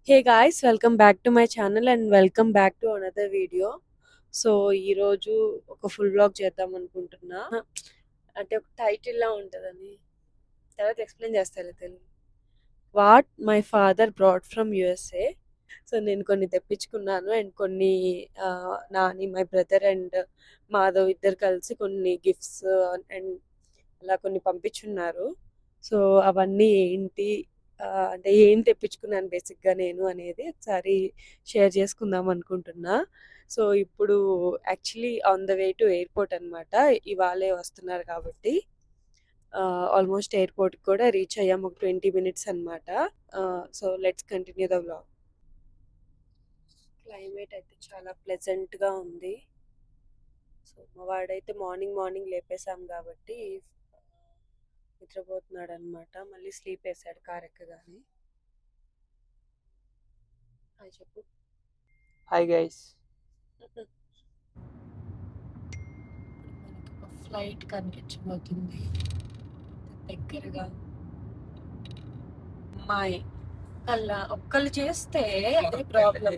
Hey guys, welcome back to my channel and welcome back to another video. So ఈరోజు ఒక full vlog చేద్దాం అనుకుంటున్నా. అంటే ఒక టైటిల్ లా ఉంటుందని తర్వాత ఎక్స్ప్లెయిన్ చేస్తాను Telugu. What my father brought from USA. So నేను కొన్ని తెప్పించుకున్నాను అండ్ కొన్ని Nani my brother and Madhav ఇద్దరు కలిసి కొన్ని గిఫ్ట్స్ అండ్ అలా కొన్ని పంపించున్నారు. సో అవన్నీ ఏంటి, అంటే ఏం తెప్పించుకున్నాను బేసిక్గా నేను అనేది ఒకసారి షేర్ చేసుకుందాం అనుకుంటున్నా. సో ఇప్పుడు actually on the way to airport అనమాట. ఇవాళే వస్తున్నారు కాబట్టి ఆల్మోస్ట్ ఎయిర్పోర్ట్కి కూడా రీచ్ అయ్యాము, ఒక 20 minutes అనమాట. So let's continue the vlog. Climate అయితే చాలా ప్లెజెంట్గా ఉంది. సో మా వాడైతే మార్నింగ్ లేపేశాం కాబట్టి నిద్రపోతున్నాడు అనమాట. మళ్ళీ స్లీప్ వేసాడు కార్ ఎక్కగానే. హాయ్ చెప్పు. Hi guys. మనకి ఒక ఫ్లైట్ కనిపించబోతుంది దగ్గరగా. అమ్మాయి అలా ఒక్కళ్ళు చేస్తే అదే ప్రాబ్లం.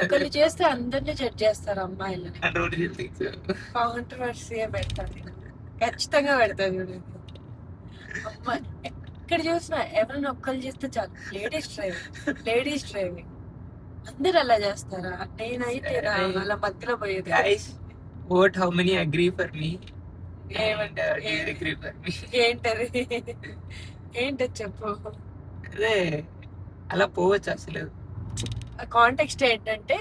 ఒక్కళ్ళు చేస్తే అందరినీ జడ్జ్ చేస్తారు అమ్మాయిలు. కాంట్రవర్సీ పెడతాను, ఖచ్చితంగా పెడతాను. అమ్మాయి ఎక్కడ చూసినా ఎవరైనా ఒక్కళ్ళు చేస్తే చాలు, లేడీస్ డ్రైవింగ్ అందరు అలా చేస్తారా? నేనైతే అలా మధ్యలో పోయేది. Vote how many agree for me and ఏమంటారు? agree for me. ఏంటది? ఏంటది చెప్పు. అదే అలా పోవచ్చు. అసలు కాంటెక్స్ట్ ఏంటంటే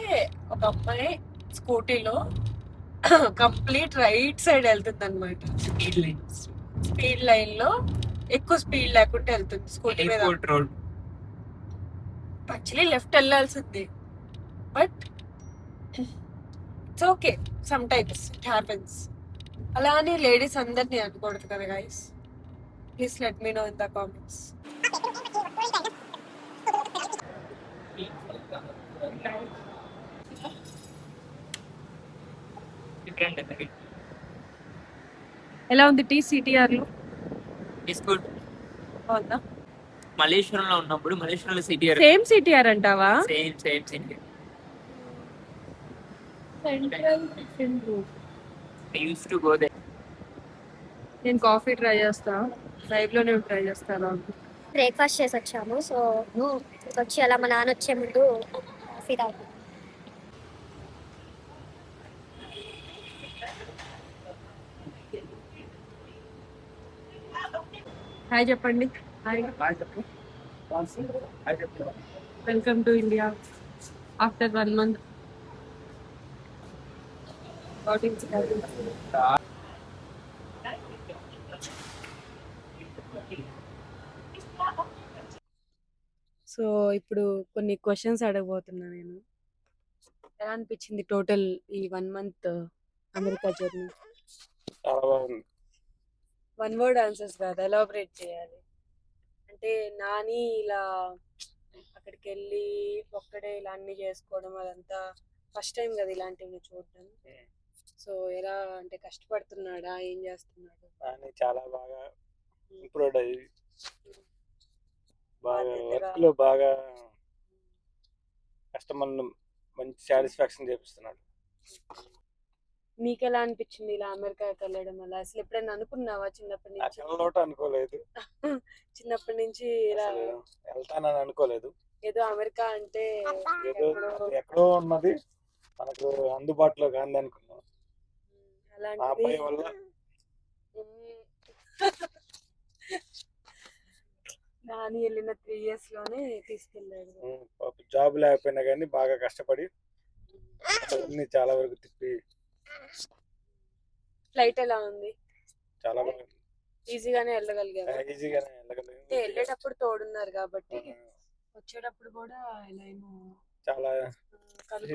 ఒక అమ్మాయి స్కూటీలో కంప్లీట్ రైట్ సైడ్ వెళ్తుంది అనమాట. స్పీడ్ లైన్ లో ఎక్కువ స్పీడ్ లేకుండా వెళ్తుంది స్కూటీ మీద. ఎయిర్పోర్ట్ రోడ్ యాక్చువల్లీ లెఫ్ట్ వెళ్ళాల్సింది, but it's okay, sometimes it happens. అలా అని లేడీస్ అందరినీ అనుకోవద్దు కదా guys. Please let me know in the comments. ఎలా ఉంది టీ సిటిఆర్ లో? It's good. బాగుందా? మలేషియాలో ఉన్నప్పుడు మలేషియాలో సిటీఆర్ సేమ్ సిటిఆర్ అంటావా? Same CTR. Central tiffin room. I use to go there. నేను కాఫీ ట్రై చేస్తా, లైవ్ లోనే ట్రై చేస్తాను. బ్రేక్ఫాస్ట్ చేసి వచ్చాము. సో వచ్చి అలా మా నాన్న వచ్చే ముందు కాఫీ తాగుతాం. హాయ్ చెప్పండి. Hi, welcome to India after 1 month. So ఇప్పుడు కొన్ని క్వశ్చన్స్ అడగబోతున్నా నేను. ఎలా అనిపించింది టోటల్ ఈ 1 month అమెరికా జర్నీ? చాలా బాగుంది. 1 word ఆన్సర్స్ కాదు, ఎలాబరేట్ చేయాలి. అంటే నాని ఇలా అక్కడికి వెళ్ళి ఒక్కడే ఇలా అన్ని చేసుకోవడం అదంతా ఫస్ట్ టైం కదా ఇలాంటివి చూడడం. సో ఎలా, అంటే కష్టపడుతున్నాడా, ఏం చేస్తున్నాడు? చాలా బాగా ఇంప్రూవ్ అయ్యి బాగా వర్క్ లో బాగా కస్టమర్ను మంచి సాటిస్ఫాక్షన్ చేపిస్తున్నాడు. నీకు ఎలా అనిపించింది ఇలా అమెరికాకి వెళ్ళడం? అలా అసలు ఎప్పుడైనా అనుకున్నావా చిన్నప్పటి నుంచి? అనుకోలేదు. చిన్నప్పటి నుంచి ఇలా వెళ్తానని అనుకోలేదు. ఏదో అమెరికా అంటే ఏదో ఎక్కడో ఉన్నది మనకు అందుబాటులో కాంది అనుకున్నాం. అలాంటిది అబ్బాయి వల్ల నాని వెళ్ళిన 3 years లోనే తీసుకెళ్ళాడు. జాబ్ లేకపోయినా కానీ బాగా కష్టపడి అన్ని చాలా వరకు తిప్పి. ఫ్లైట్ ఎలా ఉంది? చాలా బాగా ఈజీగానే వెళ్ళగలిగారు. ఈజీగానే వెళ్ళగలిగింది. వెళ్ళేటప్పుడు తోడున్నారు కాబట్టి వచ్చేటప్పుడు కూడా ఎలా ఏమో చాలా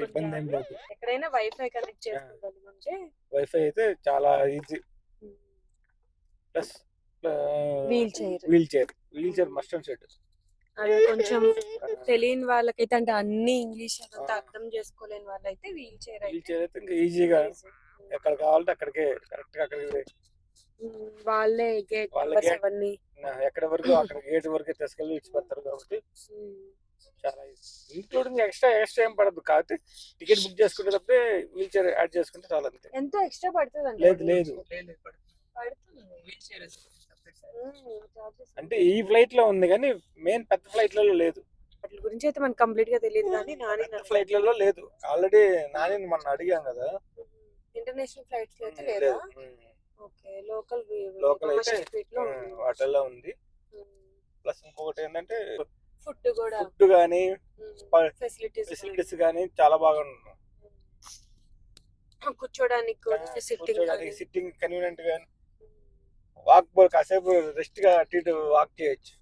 ఇబ్బంది ఏం లేదు. ఎక్కడైనా వైఫై కనెక్ట్ చేసుకోగలిగితే వైఫై అయితే చాలా easy. Plus wheelchair must and should. అది కొంచెం తెలియని వాళ్ళకైతే, అంటే అన్ని ఇంగ్లీష్ అదంతా అర్థం చేసుకోలేని వాళ్ళైతే వీల్ చైర్ అయితే ఇంకా ఈజీగా ఎక్కడ కావాలంటే అక్కడికే కరెక్ట్ గా అక్కడికి వాళ్ళే గేట్ అవన్నీ ఎక్కడ వరకు అక్కడ గేట్ వరకే తీసుకెళ్ళి ఇచ్చిపెడతారు కాబట్టి చాలా ఇంక్లూడింగ్ ఎక్స్ట్రా ఏం పడదు, కాకపోతే టికెట్ బుక్ చేసుకునేటప్పుడే వీల్ చైర్ యాడ్ చేసుకుంటే చాలా అంతే. ఎంతో ఎక్స్ట్రా పడుతుంది లేదు లేదు, అంటే ఈ ఫ్లైట్ లో ఉంది కానీ మెయిన్ పెద్ద ఫ్లైట్లలో లేదు. వాటి గురించి అయితే మనకు కంప్లీట్ గా తెలియదు కానీ నాని పెద్ద ఫ్లైట్లలో లేదు. ఆల్రెడీ నాని మనం అడిగాం కదా. ఇంటర్నేషనల్ ఫ్లైట్స్ లో అయితే లేదు. లేదా? ఓకే, లోకల్ అయితే వాటిల్లో ఉంది. ప్లస్ ఇంకొకటి ఏంటంటే ఫుడ్ కానీ ఫెసిలిటీస్ కానీ చాలా బాగా ఉన్నాయి. కూర్చోడానికి సిట్టింగ్ కన్వీనియంట్ గానీ, వాక్ కాసేపు రెస్ట్ గా అటు ఇటు వాక్ చేయొచ్చు.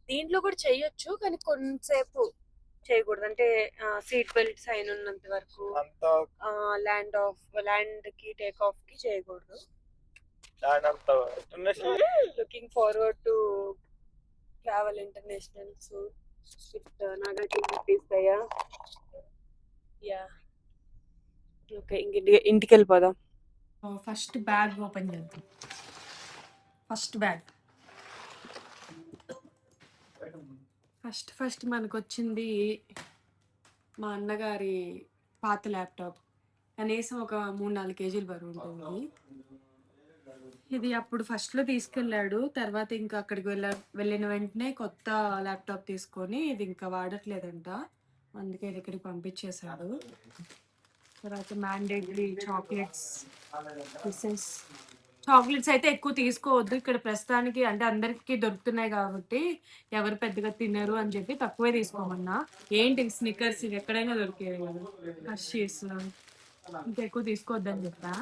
దీంట్లో కూడా చేయొచ్చు కానీ కొంతసేపు చేయకూడదు, అంటే సీట్ బెల్ట్ సైన్ ఉన్నంత వరకు ల్యాండ్ కి టేక్ ఆఫ్ కి చేయకూడదు. Looking forward to travel international with Nagarjuna. Yeah okay, ఇంటికి వెళ్ళిపోదాం. ఫస్ట్ బ్యాగ్ ఓపెన్ చేద్దాం. ఫస్ట్ బ్యాగ్ ఫస్ట్ మనకు వచ్చింది మా అన్నగారి పాత ల్యాప్టాప్. కనీసం ఒక 3-4 కేజీలు బరువు ఉంటుంది. ఇది అప్పుడు ఫస్ట్లో తీసుకెళ్ళాడు, తర్వాత ఇంకా అక్కడికి వెళ్ళిన వెంటనే కొత్త ల్యాప్టాప్ తీసుకొని ఇది ఇంకా వాడట్లేదంట, అందుకే ఇది ఇక్కడికి పంపించేశాడు. తర్వాత మ్యాండేటరీ చాక్లెట్స్ అయితే ఎక్కువ తీసుకోవద్దు ఇక్కడ ప్రస్తుతానికి, అంటే అందరికి దొరుకుతున్నాయి కాబట్టి ఎవరు పెద్దగా తినరు అని చెప్పి తక్కువే తీసుకోమన్నా. ఏంటి స్నిక్కర్స్ ఇది ఎక్కడైనా దొరికేవి కదా, హర్షీస్, ఇంకా ఎక్కువ తీసుకోవద్దని చెప్పా.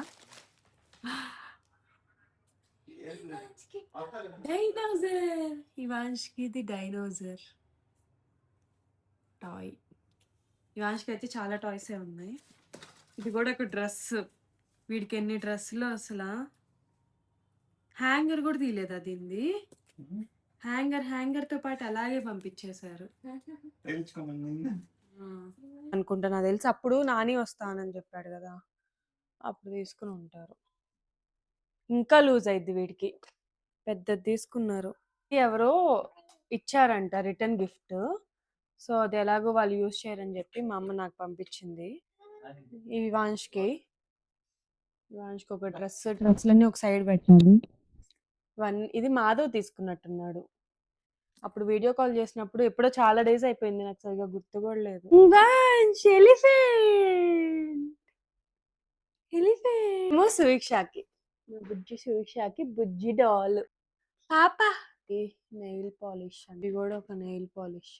డైనోజర్, ఇవాన్ష్కి ఇది డైనోజర్ టాయ్. ఇవాన్ష్కి అయితే చాలా టాయ్సే ఉన్నాయి. ఇది కూడా ఒక డ్రెస్, వీడికి ఎన్ని డ్రెస్సులు అసలు. హ్యాంగర్ కూడా తీయలేదు దీన్ని, హ్యాంగర్ తో పాటు అలాగే పంపించేశారు అనుకుంటా. నాకు తెలిసి అప్పుడు నాని వస్తానని చెప్పాడు కదా, అప్పుడు తీసుకుని ఉంటారు. ఇంకా లూజ్ అయింది వీడికి, పెద్దది తీసుకున్నారు. ఎవరో ఇచ్చారంట రిటర్న్ గిఫ్ట్, సో అది ఎలాగో వాళ్ళు యూజ్ చేయరని చెప్పి మా అమ్మ నాకు పంపించింది. ఇవాన్ష్కి ఒక డ్రెస్లన్నీ ఒక సైడ్ పెట్టాలి. ఇది మాధవ్ తీసుకున్నట్టున్నాడు, అప్పుడు వీడియో కాల్ చేసినప్పుడు. ఎప్పుడో చాలా డేస్ అయిపోయింది, నాకు సరిగా గుర్తు కూడా లేదు. సువీక్షకి బుజ్జి డాల్ పాప. నెయిల్ పాలిష్, అది కూడా ఒక నెయిల్ పాలిష్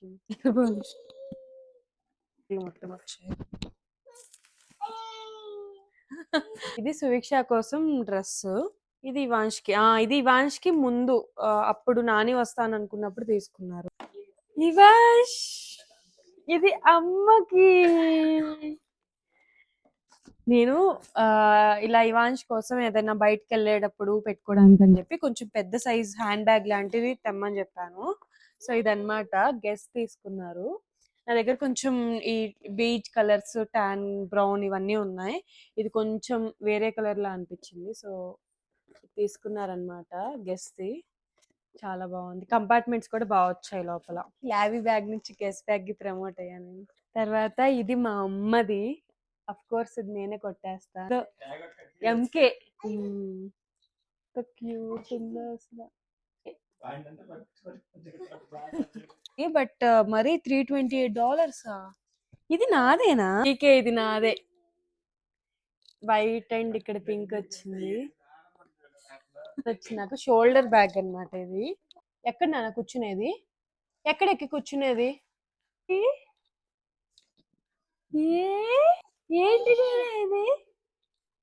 మొత్తం వచ్చాయి. ఇది సువీక్ష కోసం డ్రెస్, ఇది ఇవాన్ష్కి ముందు అప్పుడు నాని వస్తాను అనుకున్నప్పుడు తీసుకున్నారు. ఇవాష్ ఇది అమ్మకి. నేను ఇలా ఇవాన్ష్ కోసం ఏదైనా బయటకు వెళ్ళేటప్పుడు పెట్టుకోవడానికి అని చెప్పి కొంచెం పెద్ద సైజ్ హ్యాండ్ బ్యాగ్ లాంటిది తెమ్మని చెప్పాను. సో ఇదన్నమాట గెస్ తీసుకున్నారు. నా దగ్గర కొంచెం ఈ బీచ్ కలర్స్, టాన్, బ్రౌన్ ఇవన్నీ ఉన్నాయి. ఇది కొంచెం వేరే కలర్ లా అనిపించింది, సో తీసుకున్నారనమాట గెస్ది. చాలా బాగుంది, కంపార్ట్మెంట్స్ కూడా బాగా వచ్చాయి లోపల. లావీ బ్యాగ్ నుంచి గెస్ బ్యాగ్ కి ప్రమోట్ అయ్యాను. తర్వాత ఇది మా అమ్మది, అఫ్ కోర్స్ ఇది నేనే కొట్టేస్తా. ఎంకే క్యూట్ ఉందో అసలు. బట్ మరి $328. ఇది నాదేనా? ఇది నాదే. వైట్ అండ్ ఇక్కడ పింక్ వచ్చింది. నాకు షోల్డర్ బ్యాగ్ అన్నమాట ఇది. ఎక్కడ నాన్న కూర్చునేది? ఎక్కడెక్కి కూర్చునేది? ఏంటిది ఇది?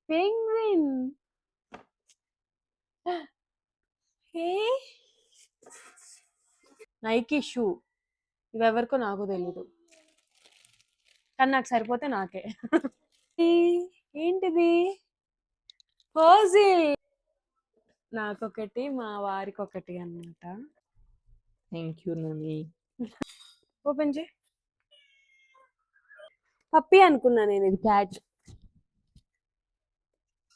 పెంగ్విన్. నైకీ షూ, ఇవెవరికో నాకు తెలీదు, కానీ నాకు సరిపోతే నాకే. ఏంటిది? ఫోజిల్, నాకొకటి మా వారికి ఒకటి అన్నమాట. Thank you Nani. ఓపెన్ చేయి. పప్పి అనుకున్నా నేను, ఇది క్యాట్.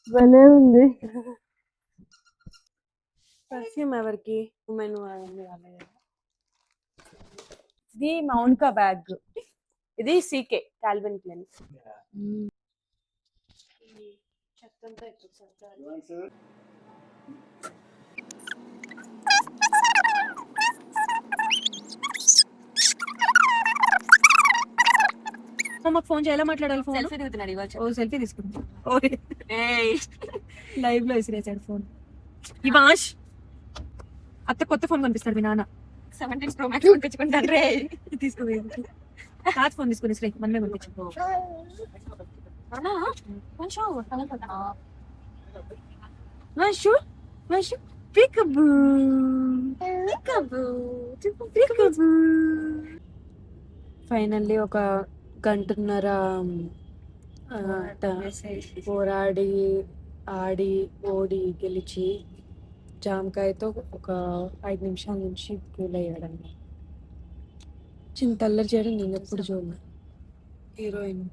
భలే ఉంది. పర్ఫ్యూమ్ ఎవరికి? ఉమెన్ ఇది మౌనికా బ్యాగ్, ఇది సీకే కాల్విన్ క్లైన్. చెత్తంతా ఇప్పుడు సర్దాలి. మాకు ఫోన్ చేయాలా, మాట్లాడాలి. ఫోన్ సెల్ఫీ దిగుతున్నాడు ఇవాళ. ఓ సెల్ఫీ తీసుకుంటా. లైవ్ లో విసిరేసాడు ఫోన్. ఇవాష్ అత్త కొత్త ఫోన్ కనిపిస్తాడు మీ నాన్న. 17 Pro Max కొనుక్కొచ్చుకుంటాను రే. తీసుకోలేదు తాత ఫోన్ తీసుకుని శ్రీ మనమే కొనిపించు. అన్నా కొంచెం వంశు వంశు పికబూ పికబూ. ఫైనల్లీ ఒక గంటన్నర పోరాడి ఆడి ఓడి గెలిచి జామకాయతో ఒక 5 నిమిషాల నుంచి కూల్ అయ్యాడన్నమాట. చిన్న తల్లరి చేయడం నేను ఎప్పుడు చూడను. హీరోయిన్